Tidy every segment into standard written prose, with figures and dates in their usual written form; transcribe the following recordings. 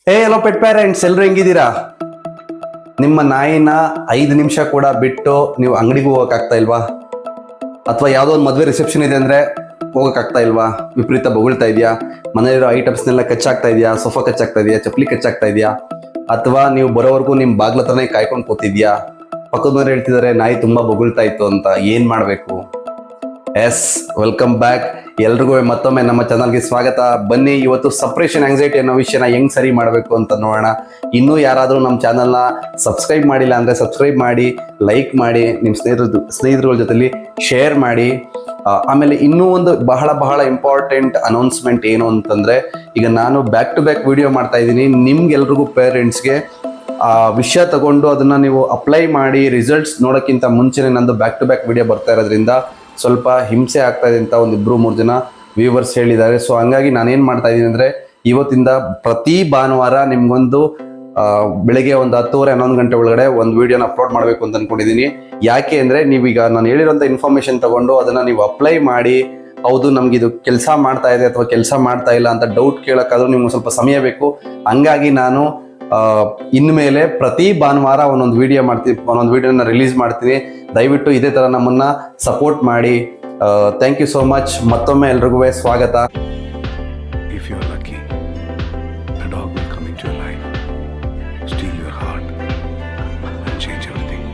Hello pet parents, ಎಲ್ಲರೂ ಹೆಂಗಿದ್ದೀರಾ? ನಿಮ್ಮ ನಾಯಿನ 5 ನಿಮಿಷ ಕೂಡ ಬಿಟ್ಟು ನೀವು ಅಂಗಡಿಗೂ ಹೋಗೋಕ್ಕಾಗ್ತಾ ಇಲ್ವಾ? ಅಥವಾ ಯಾವುದೋ ಒಂದು ಮದುವೆ ರಿಸೆಪ್ಷನ್ ಇದೆ ಅಂದರೆ ಹೋಗೋಕ್ಕಾಗ್ತಾ ಇಲ್ವಾ? ವಿಪರೀತ ಬೊಗಳ್ತಾ ಇದೆಯಾ? ಮನೆಯಲ್ಲಿರೋ ಐಟಮ್ಸ್ನೆಲ್ಲ ಕಚ್ಚಾಗ್ತಾ ಇದೆಯಾ? ಸೋಫಾ ಕಚ್ಚಾಗ್ತಾ ಇದೆಯಾ? ಚಪ್ಪಲಿ ಕಚ್ಚಾಗ್ತಾ ಇದೆಯಾ? ಅಥವಾ ನೀವು ಬರೋವರೆಗೂ ನಿಮ್ಮ ಬಾಗ್ಲ ಹತ್ರನೇ ಕಾಯ್ಕೊಂಡು ಕೂತಿದ್ಯಾ? ಪಕ್ಕದ ಮನೆ ಹೇಳ್ತಿದ್ದಾರೆ ನಾಯಿ ತುಂಬ ಬೊಗಳ್ತಾ ಇತ್ತು ಅಂತ. ಏನು ಮಾಡಬೇಕು? Welcome back. ಎಲ್ರಿಗೂ ಮತ್ತೊಮ್ಮೆ ನಮ್ಮ ಚಾನಲ್ಗೆ ಸ್ವಾಗತ. ಬನ್ನಿ, ಇವತ್ತು ಸಪ್ರೇಷನ್ ಆಂಗ್ಸೈಟಿ ಅನ್ನೋ ವಿಷಯನ ಹೆಂಗ್ ಸರಿ ಮಾಡಬೇಕು ಅಂತ ನೋಡೋಣ. ಇನ್ನೂ ಯಾರಾದರೂ ನಮ್ಮ ಚಾನಲ್ನ ಸಬ್ಸ್ಕ್ರೈಬ್ ಮಾಡಿಲ್ಲ ಅಂದರೆ ಸಬ್ಸ್ಕ್ರೈಬ್ ಮಾಡಿ, ಲೈಕ್ ಮಾಡಿ, ನಿಮ್ಮ ಸ್ನೇಹಿತರುಗಳ ಜೊತೆಲಿ ಶೇರ್ ಮಾಡಿ. ಆಮೇಲೆ ಇನ್ನೂ ಒಂದು ಬಹಳ ಇಂಪಾರ್ಟೆಂಟ್ ಅನೌನ್ಸ್ಮೆಂಟ್ ಏನು ಅಂತಂದರೆ, ಈಗ ನಾನು ಬ್ಯಾಕ್ ಟು ಬ್ಯಾಕ್ ವಿಡಿಯೋ ಮಾಡ್ತಾ ಇದ್ದೀನಿ. ನಿಮ್ಗೆಲ್ರಿಗೂ ಪೇರೆಂಟ್ಸ್ಗೆ ಆ ವಿಷಯ ತಗೊಂಡು ಅದನ್ನು ನೀವು ಅಪ್ಲೈ ಮಾಡಿ ರಿಸಲ್ಟ್ಸ್ ನೋಡೋಕ್ಕಿಂತ ಮುಂಚೆನೇ ನಂದು ಬ್ಯಾಕ್ ಟು ಬ್ಯಾಕ್ ವಿಡಿಯೋ ಬರ್ತಾ ಇರೋದ್ರಿಂದ ಸ್ವಲ್ಪ ಹಿಂಸೆ ಆಗ್ತಾ ಇದೆ ಅಂತ 1-2-3 ಜನ ವ್ಯೂವರ್ಸ್ ಹೇಳಿದ್ದಾರೆ. ಸೊ ಹಂಗಾಗಿ ನಾನೇನು ಮಾಡ್ತಾ ಇದ್ದೀನಿ ಅಂದರೆ, ಇವತ್ತಿಂದ ಪ್ರತಿ ಭಾನುವಾರ ನಿಮ್ಗೊಂದು ಬೆಳಗ್ಗೆ ಒಂದು 10:30-11 ಗಂಟೆ ಒಳಗಡೆ ಒಂದು ವಿಡಿಯೋನ ಅಪ್ಲೋಡ್ ಮಾಡಬೇಕು ಅಂತ ಅಂದ್ಕೊಂಡಿದ್ದೀನಿ. ಯಾಕೆ ಅಂದರೆ, ನೀವೀಗ ನಾನು ಹೇಳಿರೋಂಥ ಇನ್ಫಾರ್ಮೇಷನ್ ತಗೊಂಡು ಅದನ್ನು ನೀವು ಅಪ್ಲೈ ಮಾಡಿ, ಹೌದು ನಮಗಿದು ಕೆಲಸ ಮಾಡ್ತಾ ಇದೆ ಅಥವಾ ಕೆಲಸ ಮಾಡ್ತಾ ಇಲ್ಲ ಅಂತ ಡೌಟ್ ಕೇಳೋಕ್ಕಾದ್ರೂ ನಿಮ್ಗೆ ಸ್ವಲ್ಪ ಸಮಯ ಬೇಕು. ಹಂಗಾಗಿ ನಾನು ಇನ್ಮೇಲೆ ಪ್ರತಿ ಭಾನುವಾರ ಒಂದೊಂದು ವಿಡಿಯೋನ ರಿಲೀಸ್ ಮಾಡ್ತೀನಿ. ದಯವಿಟ್ಟು ಇದೇ ಥರ ನಮ್ಮನ್ನು ಸಪೋರ್ಟ್ ಮಾಡಿ. Thank you so much. ಮತ್ತೊಮ್ಮೆ ಎಲ್ರಿಗೂ ಸ್ವಾಗತ. If you are lucky, a dog will come into your life, steal your heart, and change everything.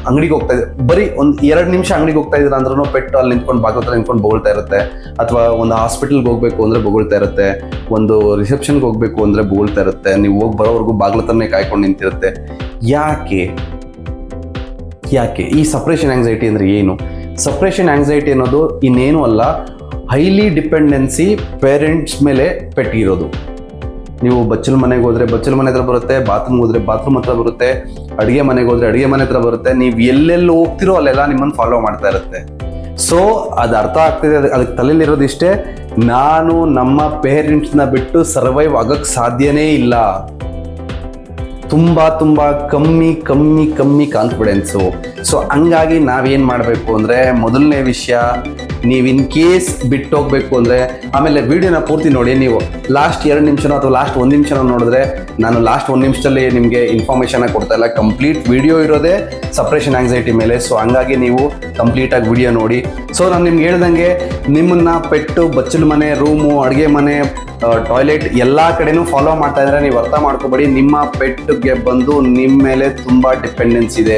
ಅಂಗಡಿಗೆ ಹೋಗ್ತಾ ಇದೆ, ಬರೀ ಒಂದು 2 ನಿಮಿಷ ಅಂಗಡಿಗೆ ಹೋಗ್ತಾ ಇದ್ದೀರಾ ಅಂದ್ರೂ ಪೆಟ್ಟು ಅಲ್ಲಿ ನಿಂತ್ಕೊಂಡು ಬಾಗಿಲ ಹತ್ರ ನಿಂತ್ಕೊಂಡು ಬೊಗಳ್ತಾ ಇರುತ್ತೆ. ಅಥವಾ ಒಂದು ಹಾಸ್ಪಿಟಲ್ಗೆ ಹೋಗ್ಬೇಕು ಅಂದರೆ ಬೊಗಳ್ತಾ ಇರುತ್ತೆ. ಒಂದು ರಿಸೆಪ್ಷನ್ಗೆ ಹೋಗ್ಬೇಕು ಅಂದರೆ ಬೊಗಳ್ತಾ ಇರುತ್ತೆ. ನೀವು ಹೋಗಿ ಬರೋವರೆಗೂ ಬಾಗಿಲ ಹತ್ರನೇ ಕಾಯ್ಕೊಂಡು ನಿಂತಿರುತ್ತೆ. ಯಾಕೆ ಈ ಸಪ್ರೇಷನ್ ಆಂಗ್ಸೈಟಿ ಅಂದರೆ ಏನು? ಸಪ್ರೇಷನ್ ಆಂಗ್ಸೈಟಿ ಅನ್ನೋದು ಇನ್ನೇನು ಅಲ್ಲ, ಹೈಲಿ ಡಿಪೆಂಡೆನ್ಸಿ ಪೇರೆಂಟ್ಸ್ ಮೇಲೆ ಪೆಟ್ಟಿರೋದು. ನೀವು ಬಚ್ಚಲ ಮನೆಗೆ ಹೋದರೆ ಬಚ್ಚಲ ಮನೆ ಹತ್ರ ಬರುತ್ತೆ, ಬಾತ್ರೂಮ್ಗೆ ಹೋದರೆ ಬಾತ್ರೂಮ್ ಹತ್ರ ಬರುತ್ತೆ, ಅಡುಗೆ ಮನೆಗೆ ಹೋದರೆ ಅಡುಗೆ ಮನೆ ಹತ್ರ ಬರುತ್ತೆ. ನೀವು ಎಲ್ಲೆಲ್ಲಿ ಹೋಗ್ತಿರೋ ಅಲ್ಲೆಲ್ಲ ನಿಮ್ಮನ್ನು ಫಾಲೋ ಮಾಡ್ತಾ ಇರುತ್ತೆ. ಸೊ ಅದು ಅರ್ಥ ಆಗ್ತಿದೆ, ಅದಕ್ಕೆ ತಲೆಯಲ್ಲಿರೋದು ಇಷ್ಟೇ: ನಾನು ನಮ್ಮ ಪೇರೆಂಟ್ಸ್ನ ಬಿಟ್ಟು ಸರ್ವೈವ್ ಆಗೋಕ್ಕೆ ಸಾಧ್ಯನೇ ಇಲ್ಲ. ತುಂಬ ಕಮ್ಮಿ ಕಾನ್ಫಿಡೆನ್ಸು. ಸೊ ಹಂಗಾಗಿ ನಾವೇನು ಮಾಡಬೇಕು ಅಂದರೆ, ಮೊದಲನೇ ವಿಷಯ, ನೀವು ಇನ್ ಕೇಸ್ ಬಿಟ್ಟು ಹೋಗಬೇಕು ಅಂದರೆ, ಆಮೇಲೆ ವಿಡಿಯೋನ ಪೂರ್ತಿ ನೋಡಿ. ನೀವು ಲಾಸ್ಟ್ 2 ನಿಮಿಷನೋ ಅಥವಾ ಲಾಸ್ಟ್ 1 ನಿಮಿಷನೋ ನೋಡಿದ್ರೆ, ನಾನು ಲಾಸ್ಟ್ 1 ನಿಮಿಷದಲ್ಲಿ ನಿಮಗೆ ಇನ್ಫಾರ್ಮೇಷನ್ನ ಕೊಡ್ತಾ ಇಲ್ಲ. ಕಂಪ್ಲೀಟ್ ವಿಡಿಯೋ ಇರೋದೇ ಸಪ್ರೇಷನ್ ಆಂಗ್ಸೈಟಿ ಮೇಲೆ. ಸೊ ಹಂಗಾಗಿ ನೀವು ಕಂಪ್ಲೀಟಾಗಿ ವಿಡಿಯೋ ನೋಡಿ. ಸೊ ನಾನು ನಿಮ್ಗೆ ಹೇಳ್ದಂಗೆ, ನಿಮ್ಮನ್ನು ಪೆಟ್ಟು ಬಚ್ಚಲ ಮನೆ, ರೂಮು, ಅಡುಗೆ ಮನೆ, ಟಾಯ್ಲೆಟ್ ಎಲ್ಲ ಕಡೆನೂ ಫಾಲೋ ಮಾಡ್ತಾ ಇದ್ರೆ ನೀವು ಅರ್ಥ ಮಾಡ್ಕೋಬೇಡಿ, ನಿಮ್ಮ ಪೆಟ್ಗೆ ಬಂದು ನಿಮ್ಮ ಮೇಲೆ ತುಂಬ ಡಿಪೆಂಡೆನ್ಸ್ ಇದೆ.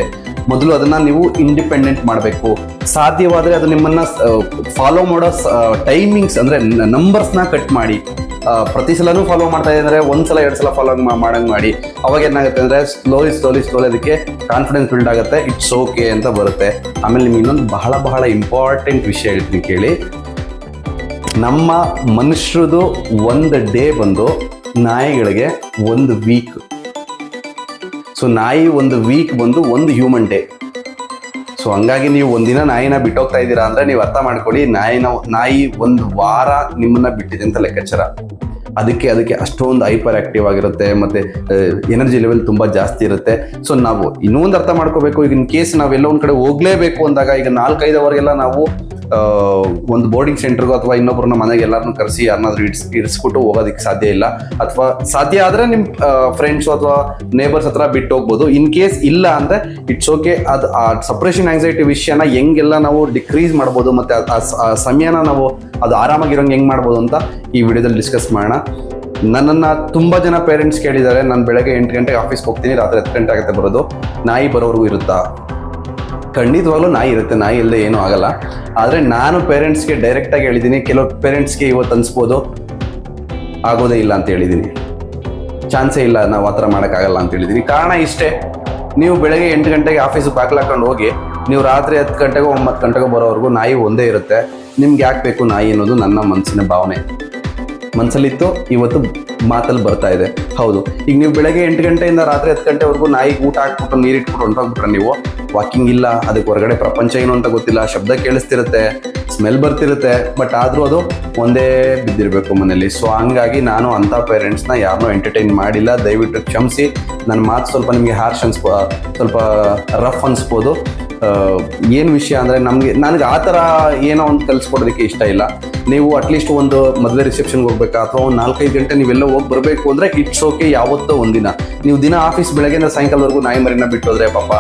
ಮೊದಲು ಅದನ್ನು ನೀವು ಇಂಡಿಪೆಂಡೆಂಟ್ ಮಾಡಬೇಕು. ಸಾಧ್ಯವಾದರೆ ಅದು ನಿಮ್ಮನ್ನು ಫಾಲೋ ಮಾಡೋ ಟೈಮಿಂಗ್ಸ್ ಅಂದರೆ ನಂಬರ್ಸ್ನ ಕಟ್ ಮಾಡಿ. ಪ್ರತಿ ಸಲನೂ ಫಾಲೋ ಮಾಡ್ತಾ ಇದ್ದಾರೆ, 1 ಸಲ 2 ಸಲ ಫಾಲೋ ಮಾಡಂಗೆ ಮಾಡಿ. ಅವಾಗ ಏನಾಗುತ್ತೆ ಅಂದರೆ ಸ್ಲೋಲಿ ಅದಕ್ಕೆ ಕಾನ್ಫಿಡೆನ್ಸ್ ಬಿಲ್ಡ್ ಆಗುತ್ತೆ. ಇಟ್ಸ್ ಓಕೆ ಅಂತ ಬರುತ್ತೆ. ಆಮೇಲೆ ನಿಮ್ಗೆ ಇನ್ನೊಂದು ಬಹಳ ಇಂಪಾರ್ಟೆಂಟ್ ವಿಷಯ ಹೇಳ್ತೀನಿ ಕೇಳಿ. ನಮ್ಮ ಮನುಷ್ಯರದು ಒಂದು ಡೇ ಬಂದು ನಾಯಿಗಳಿಗೆ 1 ವೀಕ್. ಸೊ ನಾಯಿ 1 ವೀಕ್ ಬಂದು 1 ಹ್ಯೂಮನ್ ಡೇ. ಸೊ ಹಂಗಾಗಿ ನೀವು ಒಂದಿನ ನಾಯಿನ ಬಿಟ್ಟೋಗ್ತಾ ಇದ್ದೀರಾ ಅಂದರೆ ನೀವು ಅರ್ಥ ಮಾಡ್ಕೊಳ್ಳಿ, ನಾಯಿ 1 ವಾರ ನಿಮ್ಮನ್ನ ಬಿಟ್ಟಿದೆ ಅಂತ ಲೆಕ್ಕಾಚಾರ. ಅದಕ್ಕೆ ಅಷ್ಟೊಂದು ಹೈಪರ್ ಆಕ್ಟಿವ್ ಆಗಿರುತ್ತೆ, ಮತ್ತು ಎನರ್ಜಿ ಲೆವೆಲ್ ತುಂಬ ಜಾಸ್ತಿ ಇರುತ್ತೆ. ಸೊ ನಾವು ಇನ್ನೂ ಒಂದು ಅರ್ಥ ಮಾಡ್ಕೋಬೇಕು, ಈಗ ಇನ್ ಕೇಸ್ ನಾವೆಲ್ಲ ಒಂದು ಕಡೆ ಹೋಗಲೇಬೇಕು ಅಂದಾಗ, ಈಗ 4-5 ಅವರ್ಗೆಲ್ಲ ನಾವು ಒಂದು ಬೋರ್ಡಿಂಗ್ ಸೆಂಟರ್ಗೋ ಅಥವಾ ಇನ್ನೊಬ್ಬರನ್ನ ಮನೆಗೆ ಎಲ್ಲರನ್ನೂ ಕರೆಸಿ ಯಾರನ್ನಾದ್ರೂ ಇಡಿಸ್ಬಿಟ್ಟು ಹೋಗೋದಕ್ಕೆ ಸಾಧ್ಯ ಇಲ್ಲ. ಅಥವಾ ಸಾಧ್ಯ ಆದರೆ ನಿಮ್ಮ ಫ್ರೆಂಡ್ಸು ಅಥವಾ ನೇಬರ್ಸ್ ಹತ್ರ ಬಿಟ್ಟು ಹೋಗ್ಬೋದು. ಇನ್ ಕೇಸ್ ಇಲ್ಲ ಅಂದರೆ ಇಟ್ಸ್ ಓಕೆ. ಅದು ಆ ಸಪ್ರೇಷನ್ ಆಂಗ್ಸೈಟಿ ವಿಷಯನ ಹೆಂಗೆಲ್ಲ ನಾವು ಡಿಕ್ರೀಸ್ ಮಾಡ್ಬೋದು, ಮತ್ತು ಆ ಸಮಯನ ನಾವು ಅದು ಆರಾಮಾಗಿರೋಂಗೆ ಹೆಂಗೆ ಮಾಡ್ಬೋದು ಅಂತ ಈ ವಿಡಿಯೋದಲ್ಲಿ ಡಿಸ್ಕಸ್ ಮಾಡೋಣ. ನನ್ನನ್ನು ತುಂಬ ಜನ ಪೇರೆಂಟ್ಸ್ ಕೇಳಿದ್ದಾರೆ, ನಾನು ಬೆಳಗ್ಗೆ 8 ಗಂಟೆಗೆ ಆಫೀಸ್ಗೆ ಹೋಗ್ತೀನಿ, ರಾತ್ರಿ 10 ಗಂಟೆ ಆಗುತ್ತೆ ಬರೋದು, ನಾಯಿ ಬರೋವರೆಗೂ ಇರುತ್ತಾ? ಖಂಡಿತವಾಗ್ಲೂ ನಾಯಿ ಇರುತ್ತೆ, ನಾಯಿ ಇಲ್ಲದೆ ಏನೂ ಆಗಲ್ಲ. ಆದರೆ ನಾನು ಪೇರೆಂಟ್ಸ್ಗೆ ಡೈರೆಕ್ಟಾಗಿ ಹೇಳಿದ್ದೀನಿ. ಕೆಲವು ಪೇರೆಂಟ್ಸ್ಗೆ ಇವತ್ತು ಅನಿಸ್ಬೋದು ಆಗೋದೇ ಇಲ್ಲ ಅಂತ ಹೇಳಿದ್ದೀನಿ, ಚಾನ್ಸೇ ಇಲ್ಲ, ನಾವು ಆ ಥರ ಮಾಡೋಕ್ಕಾಗಲ್ಲ ಅಂತ ಹೇಳಿದ್ದೀನಿ. ಕಾರಣ ಇಷ್ಟೇ: ನೀವು ಬೆಳಗ್ಗೆ 8 ಗಂಟೆಗೆ ಆಫೀಸಿಗೆ ಬಾಗಿಲು ಹಾಕೊಂಡು ಹೋಗಿ, ನೀವು ರಾತ್ರಿ 10 ಗಂಟೆಗೋ 9 ಗಂಟೆಗೋ ಬರೋವರೆಗೂ ನಾಯಿ ಒಂದೇ ಇರುತ್ತೆ. ನಿಮ್ಗೆ ಯಾಕೆ ಬೇಕು ನಾಯಿ ಅನ್ನೋದು ನನ್ನ ಮನಸ್ಸಿನ ಭಾವನೆ. ಮನಸ್ಸಲ್ಲಿತ್ತು, ಇವತ್ತು ಮಾತಲ್ಲಿ ಬರ್ತಾ ಇದೆ. ಹೌದು, ಈಗ ನೀವು ಬೆಳಗ್ಗೆ 8 ಗಂಟೆಯಿಂದ ರಾತ್ರಿ 10 ಗಂಟೆವರೆಗೂ ನಾಯಿಗೆ ಊಟ ಹಾಕ್ಬಿಟ್ಟು ನೀರಿಟ್ಬಿಟ್ಟು ಹೊಂಟೋಗ್ಬಿಟ್ರೆ, ನೀವು ವಾಕಿಂಗ್ ಇಲ್ಲ, ಅದಕ್ಕೆ ಹೊರಗಡೆ ಪ್ರಪಂಚ ಏನು ಅಂತ ಗೊತ್ತಿಲ್ಲ, ಶಬ್ದ ಕೇಳಿಸ್ತಿರುತ್ತೆ, ಸ್ಮೆಲ್ ಬರ್ತಿರುತ್ತೆ, ಬಟ್ ಆದರೂ ಅದು ಒಂದೇ ಬಿದ್ದಿರಬೇಕು ಮನೇಲಿ. ಸೊ ಹಂಗಾಗಿ ನಾನು ಅಂಥ ಪೇರೆಂಟ್ಸ್ನ ಯಾರನ್ನೂ ಎಂಟರ್ಟೈನ್ ಮಾಡಿಲ್ಲ. ದಯವಿಟ್ಟು ಕ್ಷಮಿಸಿ. ನನ್ನ ಮಾತು ಸ್ವಲ್ಪ ನಿಮಗೆ ಹಾರ್ಶ್ ಸ್ವಲ್ಪ ರಫ್ ಅನಿಸ್ಬೋದು. ಏನು ವಿಷಯ ಅಂದರೆ ನನಗೆ ಆ ಥರ ಏನೋ ಒಂದು ಕಲಿಸ್ಕೊಡೋದಕ್ಕೆ ಇಷ್ಟ ಇಲ್ಲ. ನೀವು ಅಟ್ಲೀಸ್ಟ್ ಒಂದು ಮದುವೆ ರಿಸೆಪ್ಷನ್ಗೆ ಹೋಗ್ಬೇಕಾ ಅಥವಾ ಒಂದು 4-5 ಗಂಟೆ ನೀವೆಲ್ಲ ಹೋಗಿ ಬರಬೇಕು ಅಂದರೆ ಇಟ್ಸ್ ಓಕೆ. ಯಾವತ್ತೋ ಒಂದಿನ ನೀವು ದಿನ ಆಫೀಸ್ ಬೆಳಗ್ಗೆಯಿಂದ ಸಾಯಂಕಾಲವರೆಗೂ ನಾಯಿ ಮರಿನ ಬಿಟ್ಟು ಹೋದ್ರೆ ಪಾಪ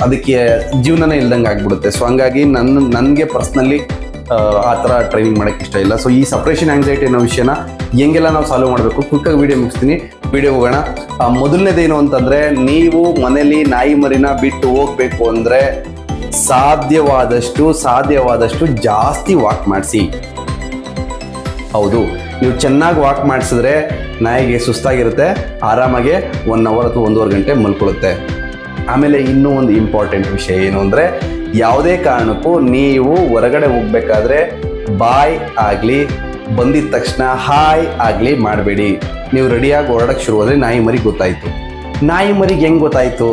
ಅದಕ್ಕೆ ಜೀವನನೇ ಇಲ್ದಂಗೆ ಆಗ್ಬಿಡುತ್ತೆ. ಸೊ ಹಂಗಾಗಿ ನನಗೆ ಪರ್ಸ್ನಲಿ ಆ ಥರ ಟ್ರೈನಿಂಗ್ ಮಾಡೋಕ್ಕೆ ಇಷ್ಟ ಇಲ್ಲ. ಸೊ ಈ ಸಪ್ರೇಷನ್ ಆಂಗ್ಸೈಟಿ ಅನ್ನೋ ವಿಷಯನ ಹೆಂಗೆಲ್ಲ ನಾವು ಸಾಲ್ವ್ ಮಾಡಬೇಕು ಕ್ವಿಕ್ಕಾಗಿ ವಿಡಿಯೋ ಮುಗಿಸ್ತೀನಿ. ವಿಡಿಯೋ ಹೋಗೋಣ. ಮೊದಲನೇದೇನು ಅಂತಂದರೆ, ನೀವು ಮನೇಲಿ ನಾಯಿ ಮರಿನ ಬಿಟ್ಟು ಹೋಗಬೇಕು ಅಂದರೆ ಸಾಧ್ಯವಾದಷ್ಟು ಜಾಸ್ತಿ ವಾಕ್ ಮಾಡಿಸಿ. ಹೌದು, ನೀವು ಚೆನ್ನಾಗಿ ವಾಕ್ ಮಾಡಿಸಿದ್ರೆ ನಾಯಿಗೆ ಸುಸ್ತಾಗಿರುತ್ತೆ, ಆರಾಮಾಗೆ 1 ಅವರ್ ಅಥವಾ 1.5 ಗಂಟೆ ಮಲ್ಕೊಳ್ಳುತ್ತೆ. ಆಮೇಲೆ ಇನ್ನೂ ಒಂದು ಇಂಪಾರ್ಟೆಂಟ್ ವಿಷಯ ಏನು ಅಂದರೆ, ಯಾವುದೇ ಕಾರಣಕ್ಕೂ ನೀವು ಹೊರಗಡೆ ಹೋಗ್ಬೇಕಾದ್ರೆ ಬಾಯ್ ಆಗಲಿ ಬಂದಿದ ತಕ್ಷಣ ಹಾಯ್ ಆಗಲಿ ಮಾಡಬೇಡಿ. ನೀವು ರೆಡಿಯಾಗಿ ಹೊರಡಕ್ಕೆ ಶುರುವಾದರೆ ನಾಯಿ ಮರಿ ಗೊತ್ತಾಯಿತು. ನಾಯಿ ಮರಿಗೆ ಹೆಂಗೆ ಗೊತ್ತಾಯಿತು?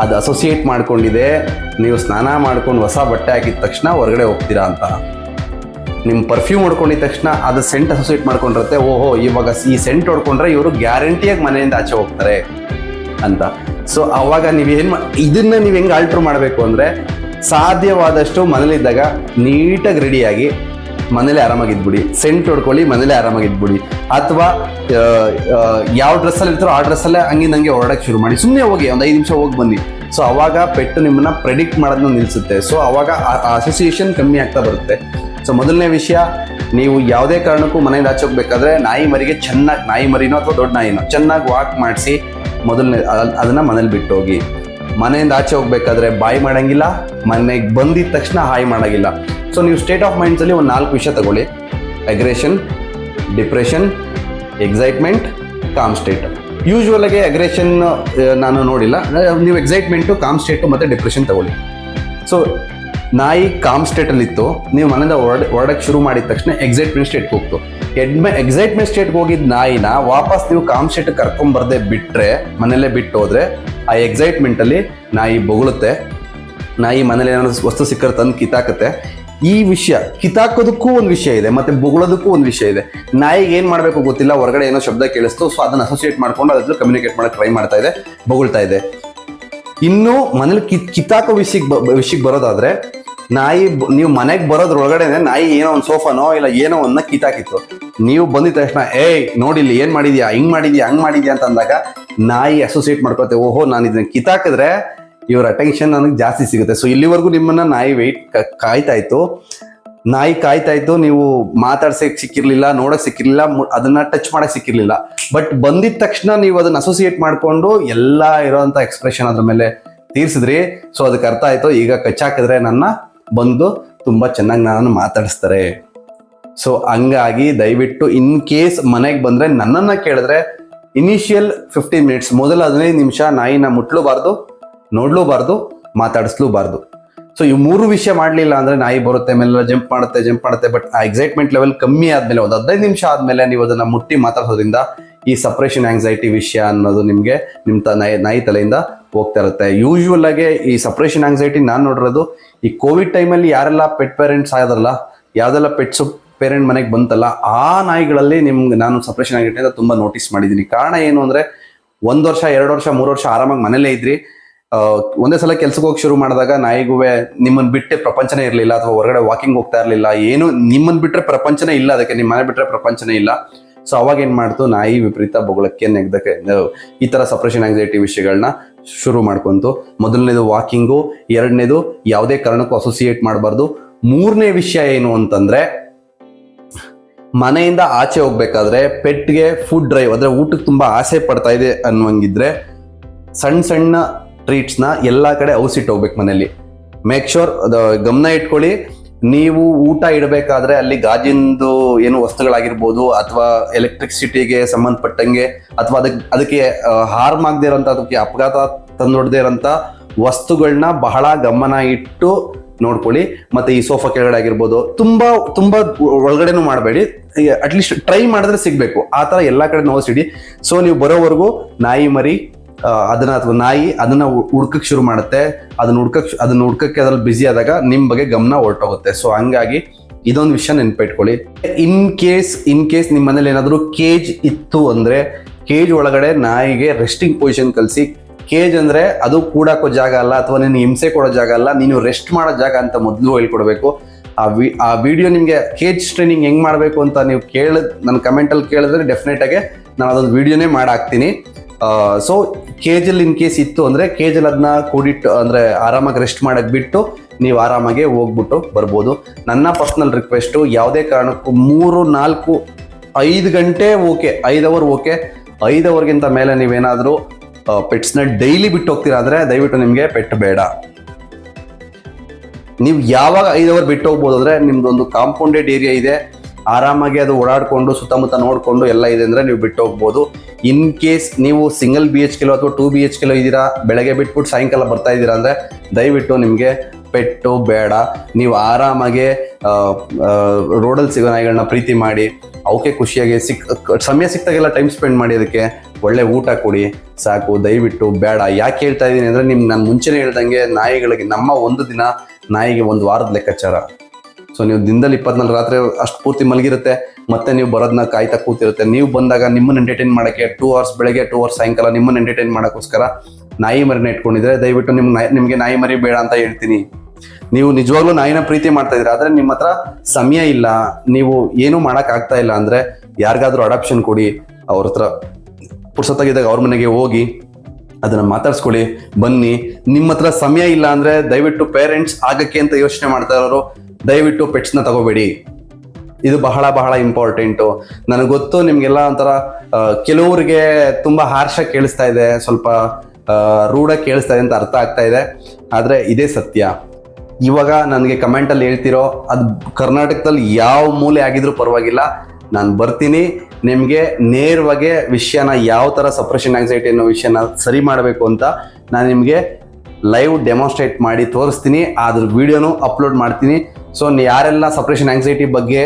ಅದು ಅಸೋಸಿಯೇಟ್ ಮಾಡ್ಕೊಂಡಿದೆ ನೀವು ಸ್ನಾನ ಮಾಡ್ಕೊಂಡು ಹೊಸ ಬಟ್ಟೆ ಹಾಕಿದ ತಕ್ಷಣ ಹೊರಗಡೆ ಹೋಗ್ತೀರಾ ಅಂತ. ನಿಮ್ಮ ಪರ್ಫ್ಯೂಮ್ ಹೊಡ್ಕೊಂಡಿದ ತಕ್ಷಣ ಅದು ಸೆಂಟ್ ಅಸೋಸಿಯೇಟ್ ಮಾಡ್ಕೊಂಡಿರುತ್ತೆ. ಓಹೋ, ಇವಾಗ ಈ ಸೆಂಟ್ ಹೊಡ್ಕೊಂಡ್ರೆ ಇವರು ಗ್ಯಾರಂಟಿಯಾಗಿ ಮನೆಯಿಂದ ಆಚೆ ಹೋಗ್ತಾರೆ ಅಂತ. ಸೊ ಅವಾಗ ಇದನ್ನ ನೀವು ಹೆಂಗೆ ಆಲ್ಟ್ರ್ ಮಾಡಬೇಕು ಅಂದರೆ, ಸಾಧ್ಯವಾದಷ್ಟು ಮನೇಲಿದ್ದಾಗ ನೀಟಾಗಿ ರೆಡಿಯಾಗಿ ಮನೇಲೆ ಆರಾಮಾಗಿದ್ಬಿಡಿ. ಸೆಂಟ್ ಹೊಡ್ಕೊಳ್ಳಿ, ಮನೇಲೆ ಆರಾಮಾಗಿದ್ಬಿಡಿ. ಅಥವಾ ಯಾವ ಡ್ರೆಸ್ಸಲ್ಲಿ ಇರ್ತಾರೋ ಆ ಡ್ರೆಸ್ಸಲ್ಲೇ ಹಂಗೆ ಹೊರಡಕ್ಕೆ ಶುರು ಮಾಡಿ. ಸುಮ್ಮನೆ ಹೋಗಿ ಒಂದು 5 ನಿಮಿಷ ಹೋಗಿ ಬನ್ನಿ. ಸೊ ಅವಾಗ ಪೆಟ್ಟು ನಿಮ್ಮನ್ನ ಪ್ರೆಡಿಕ್ಟ್ ಮಾಡೋದನ್ನ ನಿಲ್ಲಿಸುತ್ತೆ. ಸೊ ಅವಾಗ ಅಸೋಸಿಯೇಷನ್ ಕಮ್ಮಿ ಆಗ್ತಾ ಬರುತ್ತೆ. ಸೊ ಮೊದಲನೇ ವಿಷಯ, ನೀವು ಯಾವುದೇ ಕಾರಣಕ್ಕೂ ಮನೆಯಿಂದ ಆಚೆ ಹೋಗ್ಬೇಕಾದ್ರೆ ನಾಯಿ ಮರಿಗೆ ಚೆನ್ನಾಗಿ, ನಾಯಿ ಮರಿನೋ ಅಥವಾ ದೊಡ್ಡ ನಾಯಿನೋ ಚೆನ್ನಾಗಿ ವಾಕ್ ಮಾಡಿಸಿ ಅದನ್ನ ಮನೇಲಿ ಬಿಟ್ಟು ಹೋಗಿ. ಮನೆಯಿಂದ ಆಚೆ ಹೋಗ್ಬೇಕಾದ್ರೆ ಬಾಯ್ ಮಾಡಂಗಿಲ್ಲ, ಮನೆಗೆ ಬಂದಿದ ತಕ್ಷಣ ಹಾಯ್ ಮಾಡಂಗಿಲ್ಲ. ಸೊ ನೀವು ಸ್ಟೇಟ್ ಆಫ್ ಮೈಂಡ್ಸಲ್ಲಿ ಒಂದು 4 ವಿಷಯ ತಗೊಳ್ಳಿ: aggression, depression, excitement, com state. Usual ಆಗಿ ಅಗ್ರೆಷನ್ ನಾನು ನೋಡಿಲ್ಲ. ನೀವು ಎಕ್ಸೈಟ್ಮೆಂಟು, ಕಾಮ್ ಸ್ಟೇಟು ಮತ್ತು ಡಿಪ್ರೆಷನ್ ತಗೊಳ್ಳಿ. ಸೊ ನಾಯಿ ಕಾಮ್ ಸ್ಟೇಟಲ್ಲಿತ್ತು, ನೀವು ಮನೆಯಿಂದ ಹೊರಡಕ್ಕೆ ಶುರು ಮಾಡಿದ ತಕ್ಷಣ ಎಕ್ಸೈಟ್ಮೆಂಟ್ ಸ್ಟೇಟ್ಗೆ ಹೋಗ್ತು. ಎಕ್ಸೈಟ್ಮೆಂಟ್ ಸ್ಟೇಟ್ಗೆ ಹೋಗಿದ್ದ ನಾಯಿನ ವಾಪಸ್ ನೀವು ಕಾಮ್ ಸ್ಟೇಟ್ ಕರ್ಕೊಂಬರ್ದೆ ಬಿಟ್ಟರೆ, ಮನೆಯಲ್ಲೇ ಬಿಟ್ಟು ಹೋದರೆ, ಆ ಎಕ್ಸೈಟ್ಮೆಂಟಲ್ಲಿ ನಾಯಿ ಬೊಗಳುತ್ತೆ. ನಾಯಿ ಮನೇಲಿ ಏನಾದ್ರು ವಸ್ತು ಸಿಕ್ಕರೆ ತಂದು ಕಿತ್ತಾಕತ್ತೆ. ಈ ವಿಷಯ ಕಿತ್ತಾಕೋದಕ್ಕೂ ಒಂದು ವಿಷಯ ಇದೆ, ಮತ್ತೆ ಬೊಗಳೋದಕ್ಕೂ ಒಂದು ವಿಷಯ ಇದೆ. ನಾಯಿಗೆ ಏನು ಮಾಡಬೇಕು ಗೊತ್ತಿಲ್ಲ, ಹೊರಗಡೆ ಏನೋ ಶಬ್ದ ಕೇಳಿಸ್ತು, ಸೊ ಅದನ್ನು ಅಸೋಸಿಯೇಟ್ ಮಾಡ್ಕೊಂಡು ಅದ್ರ ಕಮ್ಯುನಿಕೇಟ್ ಮಾಡೋಕ್ಕೆ ಟ್ರೈ ಮಾಡ್ತಾ ಇದೆ, ಬೊಗಳ್ತಾ ಇದೆ. ಇನ್ನು ಮನೇಲಿ ಕಿತ್ತಾಕೋ ವಿಷಯಕ್ಕೆ ಬರೋದಾದ್ರೆ, ನೀವು ಮನೆಗೆ ಬರೋದ್ರೊಳಗಡೆ ನಾಯಿ ಏನೋ ಒಂದು ಸೋಫಾನೋ ಇಲ್ಲ ಏನೋ ಒಂದನ್ನ ಕಿತ್ತಾಕಿತ್ತು. ನೀವು ಬಂದಿದ ತಕ್ಷಣ ನೋಡಿಲ್ಲಿ ಏನು ಮಾಡಿದ್ಯಾ, ಹಿಂಗೆ ಮಾಡಿದ್ಯಾ, ಹಂಗೆ ಮಾಡಿದ್ಯಾ ಅಂತ ಅಂದಾಗ ನಾಯಿ ಅಸೋಸಿಯೇಟ್ ಮಾಡ್ಕೊಳುತ್ತೆ. ಓಹೋ, ನಾನು ಇದನ್ನ ಕಿತ್ತಾಕಿದ್ರೆ ಇವರ ಅಟೆನ್ಷನ್ ನನಗೆ ಜಾಸ್ತಿ ಸಿಗುತ್ತೆ. ಸೊ ಇಲ್ಲಿವರೆಗೂ ನಿಮ್ಮನ್ನ ನಾಯಿ ಕಾಯ್ತಾ ಇತ್ತು, ನೀವು ಮಾತಾಡ್ಸಕ್ಕೆ ಸಿಕ್ಕಿರ್ಲಿಲ್ಲ, ನೋಡಕ್ ಸಿಕ್ಕಿರ್ಲಿಲ್ಲ, ಅದನ್ನ ಟಚ್ ಮಾಡಕ್ ಸಿಕ್ಕಿರ್ಲಿಲ್ಲ. ಬಟ್ ಬಂದಿದ ತಕ್ಷಣ ನೀವು ಅದನ್ನ ಅಸೋಸಿಯೇಟ್ ಮಾಡ್ಕೊಂಡು ಎಲ್ಲ ಇರೋಂಥ ಎಕ್ಸ್ಪ್ರೆಷನ್ ಅದ್ರ ಮೇಲೆ ತೀರ್ಸಿದ್ರಿ. ಸೊ ಅದಕ್ಕೆ ಅರ್ಥ ಆಯ್ತು, ಈಗ ಕಚ್ಚಾಕಿದ್ರೆ ನನ್ನ ಬಂದು ತುಂಬಾ ಚೆನ್ನಾಗಿ ನನ್ನನ್ನು ಮಾತಾಡಿಸ್ತಾರೆ. ಸೊ ಹಂಗಾಗಿ ದಯವಿಟ್ಟು ಇನ್ ಕೇಸ್ ಮನೆಗೆ ಬಂದ್ರೆ ನನ್ನನ್ನ ಕೇಳಿದ್ರೆ ಇನಿಷಿಯಲ್ 15 ಮಿನಿಟ್ಸ್, ಮೊದಲ 15 ನಿಮಿಷ ನಾಯಿನ ಮುಟ್ಲೂಬಾರ್ದು, ನೋಡ್ಲೂಬಾರ್ದು, ಮಾತಾಡಿಸ್ಲೂಬಾರ್ದು. ಸೊ ಈ 3 ವಿಷಯ ಮಾಡಲಿಲ್ಲ ಅಂದ್ರೆ ನಾಯಿ ಬರುತ್ತೆ, ಮೇಲೆ ಜಂಪ್ ಮಾಡುತ್ತೆ. ಬಟ್ ಆ ಎಕ್ಸೈಟ್ಮೆಂಟ್ ಲೆವೆಲ್ ಕಮ್ಮಿ ಆದ್ಮೇಲೆ, ಒಂದು 15 ನಿಮಿಷ ಆದ್ಮೇಲೆ ನೀವು ಅದನ್ನ ಮುಟ್ಟಿ ಮಾತಾಡೋದ್ರಿಂದ ಈ ಸಪ್ರೇಷನ್ ಆಂಗ್ಸೈಟಿ ವಿಷಯ ಅನ್ನೋದು ನಿಮಗೆ ನಾಯಿ ತಲೆಯಿಂದ ಹೋಗ್ತಾ ಇರುತ್ತೆ. ಯೂಶ್ವಲ್ ಆಗಿ ಈ ಸಪ್ರೇಷನ್ ಆಂಗ್ಸೈಟಿ ನಾನು ನೋಡಿರೋದು ಈ ಕೋವಿಡ್ ಟೈಮಲ್ಲಿ ಯಾರೆಲ್ಲ ಪೆಟ್ ಪೇರೆಂಟ್ಸ್ ಆದಲ್ಲ, ಯಾವ್ದೆಲ್ಲ ಪೆಟ್ಸು ಪೇರೆಂಟ್ ಮನೆಗೆ ಬಂತಲ್ಲ, ಆ ನಾಯಿಗಳಲ್ಲಿ ನಾನು ಸಪ್ರೇಷನ್ ಆಂಗ್ಸೈಟಿ ಅಂತ ತುಂಬಾ ನೋಟಿಸ್ ಮಾಡಿದ್ದೀನಿ. ಕಾರಣ ಏನು ಅಂದ್ರೆ, 1 ವರ್ಷ 2 ವರ್ಷ 3 ವರ್ಷ ಆರಾಮಾಗಿ ಮನೇಲೇ ಇದ್ರಿ, ಒಂದೇ ಸಲ ಕೆಲ್ಸಕ್ಕೆ ಹೋಗಿ ಶುರು ಮಾಡಿದಾಗ ನಾಯಿಗೂ ನಿಮ್ಮನ್ನು ಬಿಟ್ಟೆ ಪ್ರಪಂಚನೇ ಇರಲಿಲ್ಲ, ಅಥವಾ ಹೊರಗಡೆ ವಾಕಿಂಗ್ ಹೋಗ್ತಾ ಇರಲಿಲ್ಲ, ಏನು ನಿಮ್ಮನ್ನು ಬಿಟ್ಟರೆ ಪ್ರಪಂಚನೇ ಇಲ್ಲ, ಅದಕ್ಕೆ ನಿಮ್ಮ ಮನೆ ಬಿಟ್ಟರೆ ಪ್ರಪಂಚನೇ ಇಲ್ಲ. ಸೊ ಅವಾಗ ಏನು ಮಾಡ್ತು, ನಾಯಿ ವಿಪರೀತ ಬೊಗಳಕ್ಕೆ ನೆಗ್ದಕ್ಕೆ ಈ ಥರ ಸಪ್ರೇಷನ್ ಆಂಗ್ಸೈಟಿ ವಿಷಯಗಳನ್ನ ಶುರು ಮಾಡ್ಕೊಂತು. ಮೊದಲನೇದು ವಾಕಿಂಗು, 2ನೇದು ಯಾವುದೇ ಕಾರಣಕ್ಕೂ ಅಸೋಸಿಯೇಟ್ ಮಾಡಬಾರ್ದು. 3ನೇ ವಿಷಯ ಏನು ಅಂತಂದ್ರೆ, ಮನೆಯಿಂದ ಆಚೆ ಹೋಗ್ಬೇಕಾದ್ರೆ ಪೆಟ್ಗೆ ಫುಡ್ ಡ್ರೈವ್, ಅಂದ್ರೆ ಊಟಕ್ಕೆ ತುಂಬಾ ಆಸೆ ಪಡ್ತಾ ಇದೆ ಅನ್ನುವಂಗಿದ್ರೆ ಸಣ್ಣ ಟ್ರೀಟ್ಸ್ನ ಎಲ್ಲ ಕಡೆ ಔಸಿಟ್ಟು ಹೋಗ್ಬೇಕು ಮನೇಲಿ. ಮೇಕ್ ಶೋರ್ ಗಮನ ಇಟ್ಕೊಳ್ಳಿ, ನೀವು ಊಟ ಇಡಬೇಕಾದ್ರೆ ಅಲ್ಲಿ ಗಾಜಿಂದು ಏನು ವಸ್ತುಗಳಾಗಿರ್ಬೋದು, ಅಥವಾ ಎಲೆಕ್ಟ್ರಿಸಿಟಿಗೆ ಸಂಬಂಧಪಟ್ಟಂಗೆ, ಅಥವಾ ಅದಕ್ಕೆ ಹಾರ್ಮ್ ಆಗದೆ ಇರೋಂಥ, ಅದಕ್ಕೆ ಅಪಘಾತ ತಂದೊಡ್ದೇ ಇರೋಂಥ ವಸ್ತುಗಳನ್ನ ಬಹಳ ಗಮನ ಇಟ್ಟು ನೋಡ್ಕೊಳ್ಳಿ. ಮತ್ತೆ ಈ ಸೋಫಾ ಕೆಳಗಡೆ ಆಗಿರ್ಬೋದು, ತುಂಬಾ ಒಳಗಡೆನೂ ಮಾಡಬೇಡಿ, ಅಟ್ಲೀಸ್ಟ್ ಟ್ರೈ ಮಾಡಿದ್ರೆ ಸಿಗ್ಬೇಕು, ಆ ಥರ ಎಲ್ಲ ಕಡೆ ನೋಸಿಡಿ. ಸೊ ನೀವು ಬರೋವರೆಗೂ ನಾಯಿ ಮರಿ ಅದನ್ನ ಹುಡ್ಕಕ್ಕೆ ಶುರು ಮಾಡುತ್ತೆ. ಅದನ್ನ ಹುಡ್ಕಕ್ಕೆ ಅದ್ರಲ್ಲಿ ಬ್ಯುಸಿ ಆದಾಗ ನಿಮ್ ಬಗ್ಗೆ ಗಮನ ಹೊರಟೋಗುತ್ತೆ. ಸೊ ಹಂಗಾಗಿ ಇದೊಂದು ವಿಷಯ ನೆನ್ಪಿಟ್ಕೊಳ್ಳಿ. ಇನ್ ಕೇಸ್ ನಿಮ್ಮ ಮನೇಲಿ ಏನಾದರೂ ಕೇಜ್ ಇತ್ತು ಅಂದ್ರೆ, ಕೇಜ್ ಒಳಗಡೆ ನಾಯಿಗೆ ರೆಸ್ಟಿಂಗ್ ಪೊಸಿಷನ್ ಕಲಿಸಿ ಕೇಜ್ ಅಂದರೆ ಅದು ಕೂಡಾಕೋ ಜಾಗ ಅಲ್ಲ, ಅಥವಾ ನೀನು ಹಿಂಸೆ ಕೊಡೋ ಜಾಗ ಅಲ್ಲ, ನೀನು ರೆಸ್ಟ್ ಮಾಡೋ ಜಾಗ ಅಂತ ಮೊದಲು ಹೇಳ್ಕೊಡ್ಬೇಕು. ಆ ವಿಡಿಯೋ ನಿಮಗೆ ಕೇಜ್ ಟ್ರೈನಿಂಗ್ ಹೆಂಗೆ ಮಾಡಬೇಕು ಅಂತ ನೀವು ನನ್ನ ಕಮೆಂಟಲ್ಲಿ ಕೇಳಿದ್ರೆ ಡೆಫಿನೆಟಾಗಿ ನಾನು ಅದೊಂದು ವಿಡಿಯೋನೇ ಮಾಡಾಕ್ತೀನಿ. ಸೊ ಕೇಜಲ್ಲಿ ಇನ್ ಕೇಸ್ ಇತ್ತು ಅಂದರೆ ಕೇಜಲ್ಲಿ ಅದನ್ನ ಕೂಡಿಟ್ಟು ಅಂದರೆ ಆರಾಮಾಗಿ ರೆಸ್ಟ್ ಮಾಡೋಕ್ಕೆ ಬಿಟ್ಟು ನೀವು ಆರಾಮಾಗಿ ಹೋಗ್ಬಿಟ್ಟು ಬರ್ಬೋದು. ನನ್ನ ಪರ್ಸ್ನಲ್ ರಿಕ್ವೆಸ್ಟು, ಯಾವುದೇ ಕಾರಣಕ್ಕೂ 3, 4, 5 ಗಂಟೆ ಓಕೆ, 5 ಅವರ್ ಓಕೆ, 5 ಅವರ್ಗಿಂತ ಮೇಲೆ ನೀವೇನಾದರೂ ಪೆಟ್ಸ್ನ ಡೈಲಿ ಬಿಟ್ಟು ಹೋಗ್ತೀರಾ ಅಂದರೆ ದಯವಿಟ್ಟು ನಿಮಗೆ ಪೆಟ್ ಬೇಡ. ನೀವು ಯಾವಾಗ 5 ಅವರ್ ಬಿಟ್ಟು ಹೋಗ್ಬೋದು ಅಂದರೆ ನಿಮ್ದೊಂದು ಕಾಂಪೌಂಡೆಡ್ ಏರಿಯಾ ಇದೆ, ಆರಾಮಾಗಿ ಅದು ಓಡಾಡಿಕೊಂಡು ಸುತ್ತಮುತ್ತ ನೋಡಿಕೊಂಡು ಎಲ್ಲ ಇದೆ ಅಂದರೆ ನೀವು ಬಿಟ್ಟು ಹೋಗ್ಬೋದು. ಇನ್ ಕೇಸ್ ನೀವು ಸಿಂಗಲ್ BHK ಅಥವಾ 2 BHK ಇದ್ದೀರಾ, ಬೆಳಗ್ಗೆ ಬಿಟ್ಬಿಟ್ಟು ಸಾಯಂಕಾಲ ಬರ್ತಾ ಇದ್ದೀರಾ ಅಂದರೆ ದಯವಿಟ್ಟು ನಿಮಗೆ ಪೆಟ್ಟು ಬೇಡ. ನೀವು ಆರಾಮಾಗಿ ರೋಡಲ್ಲಿ ಸಿಗೋ ನಾಯಿಗಳನ್ನ ಪ್ರೀತಿ ಮಾಡಿ ಅವಕ್ಕೆ ಖುಷಿಯಾಗಿ ಸಮಯ ಸಿಕ್ತಾಗೆಲ್ಲ ಟೈಮ್ ಸ್ಪೆಂಡ್ ಮಾಡಿ ಅದಕ್ಕೆ ಒಳ್ಳೆ ಊಟ ಕೊಡಿ, ಸಾಕು. ದಯವಿಟ್ಟು ಬೇಡ. ಯಾಕೆ ಹೇಳ್ತಾ ಇದ್ದೀನಿ ಅಂದರೆ ನಾನು ಮುಂಚೆನೇ ಹೇಳ್ದಂಗೆ ನಾಯಿಗಳಿಗೆ ನಮ್ಮ ಒಂದು ದಿನ ನಾಯಿಗೆ 1 ವಾರದ ಲೆಕ್ಕಾಚಾರ. ಸೊ ನೀವು ದಿನದಲ್ಲಿ 24 ರಾತ್ರಿ ಅಷ್ಟು ಪೂರ್ತಿ ಮಲಗಿರುತ್ತೆ, ಮತ್ತೆ ನೀವು ಬರೋದನ್ನ ಕಾಯ್ತಾ ಕೂತಿರುತ್ತೆ. ನೀವು ಬಂದಾಗ ನಿಮ್ಮನ್ನು ಎಂಟರ್ಟೈನ್ ಮಾಡೋಕ್ಕೆ 2 ಅವರ್ಸ್ ಬೆಳಗ್ಗೆ 2 ಅವರ್ಸ್ ಸಾಯಂಕಾಲ ನಿಮ್ಮನ್ನು ಎಂಟರ್ಟೈನ್ ಮಾಡೋಕ್ಕೋಸ್ಕರ ನಾಯಿ ಮರಿನ ಇಟ್ಕೊಂಡಿದ್ರೆ ದಯವಿಟ್ಟು ನಿಮಗೆ ನಾಯಿ ಮರಿ ಬೇಡ ಅಂತ ಹೇಳ್ತೀನಿ. ನೀವು ನಿಜವಾಗ್ಲೂ ನಾಯಿನ ಪ್ರೀತಿ ಮಾಡ್ತಾ ಇದ್ದೀರಾ, ಆದರೆ ನಿಮ್ಮ ಹತ್ರ ಸಮಯ ಇಲ್ಲ, ನೀವು ಏನೂ ಮಾಡೋಕ್ಕಾಗ್ತಾ ಇಲ್ಲ ಅಂದರೆ ಯಾರಿಗಾದ್ರೂ ಅಡಾಪ್ಷನ್ ಕೊಡಿ. ಅವ್ರ ಹತ್ರ ಪುರ್ಸೊತ್ತಾಗಿದ್ದಾಗ ಅವ್ರ ಮನೆಗೆ ಹೋಗಿ ಅದನ್ನು ಮಾತಾಡ್ಸ್ಕೊಳ್ಳಿ, ಬನ್ನಿ. ನಿಮ್ಮ ಹತ್ರ ಸಮಯ ಇಲ್ಲ ಅಂದರೆ ದಯವಿಟ್ಟು ಪೇರೆಂಟ್ಸ್ ಆಗಕ್ಕೆ ಅಂತ ಯೋಚನೆ ಮಾಡ್ತಾ ಇರೋರು ದಯವಿಟ್ಟು ಪೆಟ್ಸ್ನ ತಗೋಬೇಡಿ. ಇದು ಬಹಳ ಬಹಳ ಇಂಪಾರ್ಟೆಂಟು. ನನಗೆ ಗೊತ್ತು ನಿಮಗೆಲ್ಲ ಒಂಥರ ಕೆಲವ್ರಿಗೆ ತುಂಬ ಹಾರ್ಷಾಗಿ ಕೇಳಿಸ್ತಾ ಇದೆ, ಸ್ವಲ್ಪ ರೂಢಾಗಿ ಕೇಳಿಸ್ತಾ ಇದೆ ಅಂತ ಅರ್ಥ ಆಗ್ತಾ ಇದೆ, ಆದರೆ ಇದೇ ಸತ್ಯ. ಇವಾಗ ನನಗೆ ಕಮೆಂಟಲ್ಲಿ ಹೇಳ್ತಿರೋ ಅದು ಕರ್ನಾಟಕದಲ್ಲಿ ಯಾವ ಮೂಲೆ ಆಗಿದ್ರೂ ಪರವಾಗಿಲ್ಲ, ನಾನು ಬರ್ತೀನಿ. ನಿಮಗೆ ನೇರವಾಗಿ ವಿಷಯನ ಯಾವ ಥರ ಸಪ್ರೆಷನ್ ಆಂಗ್ಸೈಟಿ ಅನ್ನೋ ವಿಷಯನ ಸರಿ ಮಾಡಬೇಕು ಅಂತ ನಾನು ನಿಮಗೆ ಲೈವ್ ಡೆಮಾನ್ಸ್ಟ್ರೇಟ್ ಮಾಡಿ ತೋರಿಸ್ತೀನಿ. ಅದ್ರ ವಿಡಿಯೋನು ಅಪ್ಲೋಡ್ ಮಾಡ್ತೀನಿ. ಸೊ ಯಾರೆಲ್ಲ ಸಪ್ರೆಷನ್ ಆಂಗ್ಸೈಟಿ ಬಗ್ಗೆ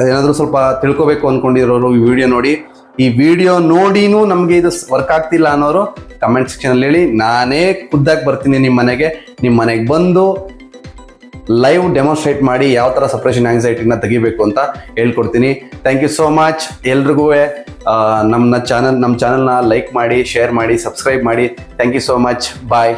ಏನಾದರೂ ಸ್ವಲ್ಪ ತಿಳ್ಕೊಬೇಕು ಅಂದ್ಕೊಂಡಿರೋರು ಈ ವಿಡಿಯೋ ನೋಡಿ. ಈ ವಿಡಿಯೋ ನೋಡಿನೂ ನಮಗೆ ಇದು ವರ್ಕ್ ಆಗ್ತಿಲ್ಲ ಅನ್ನೋರು ಕಮೆಂಟ್ ಸೆಕ್ಷನಲ್ಲಿ ಹೇಳಿ, ನಾನೇ ಖುದ್ದಾಗಿ ಬರ್ತೀನಿ ನಿಮ್ಮ ಮನೆಗೆ ಬಂದು ಲೈವ್ ಡೆಮಾನ್ಸ್ಟ್ರೇಟ್ ಮಾಡಿ ಯಾವ ಥರ ಸಪ್ರೆಷನ್ ಆಂಗ್ಸೈಟಿನ ತೆಗಿಬೇಕು ಅಂತ ಹೇಳ್ಕೊಡ್ತೀನಿ. Thank you so much. ಎಲ್ರಿಗೂ ನಮ್ಮ ಚಾನಲ್ನ ಲೈಕ್ ಮಾಡಿ, ಶೇರ್ ಮಾಡಿ, ಸಬ್ಸ್ಕ್ರೈಬ್ ಮಾಡಿ. Thank you so much. Bye.